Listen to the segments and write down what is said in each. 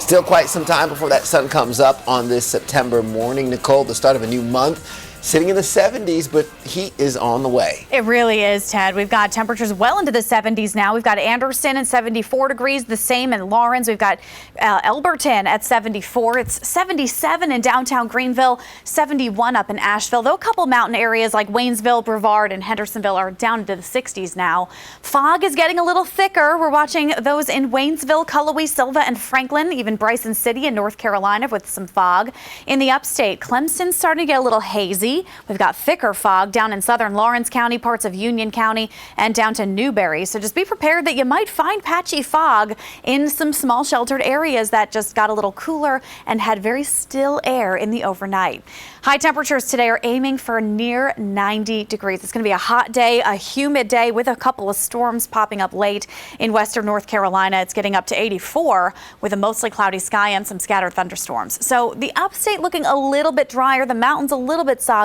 Still quite some time before that sun comes up on this September morning. Nicole, the start of a new month. Sitting in the 70s, but heat is on the way. It really is, Ted. We've got temperatures well into the 70s now. We've got Anderson at 74 degrees, the same in Lawrence. We've got Elberton at 74. It's 77 in downtown Greenville, 71 up in Asheville. Though a couple mountain areas like Waynesville, Brevard, and Hendersonville are down into the 60s now. Fog is getting a little thicker. We're watching those in Waynesville, Cullowhee, Silva, and Franklin, even Bryson City in North Carolina with some fog. In the upstate, Clemson's starting to get a little hazy. We've got thicker fog down in southern Lawrence County, parts of Union County, and down to Newberry. So just be prepared that you might find patchy fog in some small sheltered areas that just got a little cooler and had very still air in the overnight. High temperatures today are aiming for near 90 degrees. It's going to be a hot day, a humid day with a couple of storms popping up late in western North Carolina. It's getting up to 84 with a mostly cloudy sky and some scattered thunderstorms. So the upstate looking a little bit drier, the mountains a little bit soggier.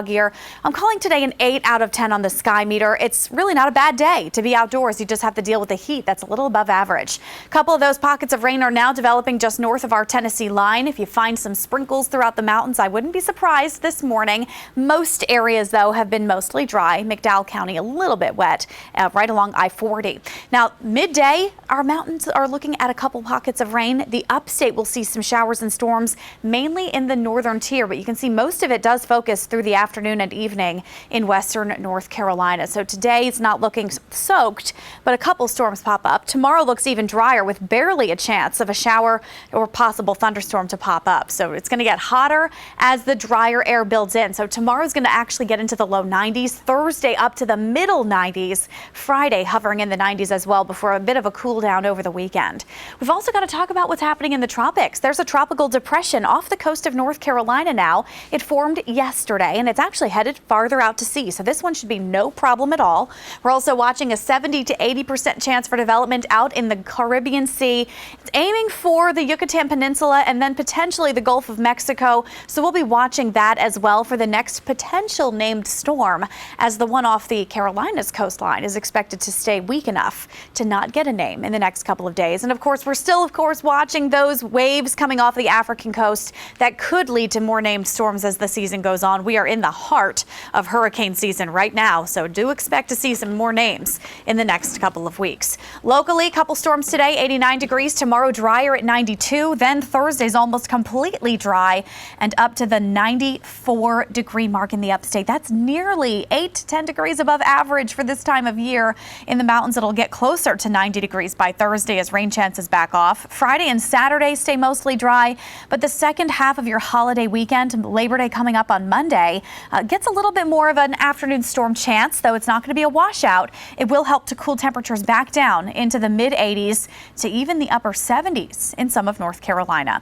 I'm calling today an 8 out of 10 on the sky meter. It's really not a bad day to be outdoors. You just have to deal with the heat that's a little above average. A couple of those pockets of rain are now developing just north of our Tennessee line. If you find some sprinkles throughout the mountains, I wouldn't be surprised this morning. Most areas, though, have been mostly dry. McDowell County a little bit wet right along I-40. Now, midday, our mountains are looking at a couple pockets of rain. The upstate will see some showers and storms, mainly in the northern tier, but you can see most of it does focus through the afternoon and evening in western North Carolina. So today it's not looking soaked, but a couple storms pop up. Tomorrow looks even drier with barely a chance of a shower or possible thunderstorm to pop up. So it's going to get hotter as the drier air builds in. So tomorrow's going to actually get into the low 90s. Thursday up to the middle 90s. Friday hovering in the 90s as well before a bit of a cool down over the weekend. We've also got to talk about what's happening in the tropics. There's a tropical depression off the coast of North Carolina now. It formed yesterday and it's actually headed farther out to sea. So this one should be no problem at all. We're also watching a 70 to 80% chance for development out in the Caribbean Sea. It's aiming for the Yucatan Peninsula and then potentially the Gulf of Mexico. So we'll be watching that as well for the next potential named storm, as the one off the Carolinas coastline is expected to stay weak enough to not get a name in the next couple of days. And of course, we're still, watching those waves coming off the African coast that could lead to more named storms as the season goes on. We are in the heart of hurricane season right now, so do expect to see some more names in the next couple of weeks. Locally, a couple storms today, 89 degrees. Tomorrow, drier at 92. Then Thursday's almost completely dry and up to the 94-degree mark in the upstate. That's nearly 8 to 10 degrees above average for this time of year. In the mountains, it'll get closer to 90 degrees by Thursday as rain chances back off. Friday and Saturday stay mostly dry, but the second half of your holiday weekend, Labor Day coming up on Monday, gets a little bit more of an afternoon storm chance, though it's not going to be a washout. It will help to cool temperatures back down into the mid 80s to even the upper 70s in some of North Carolina.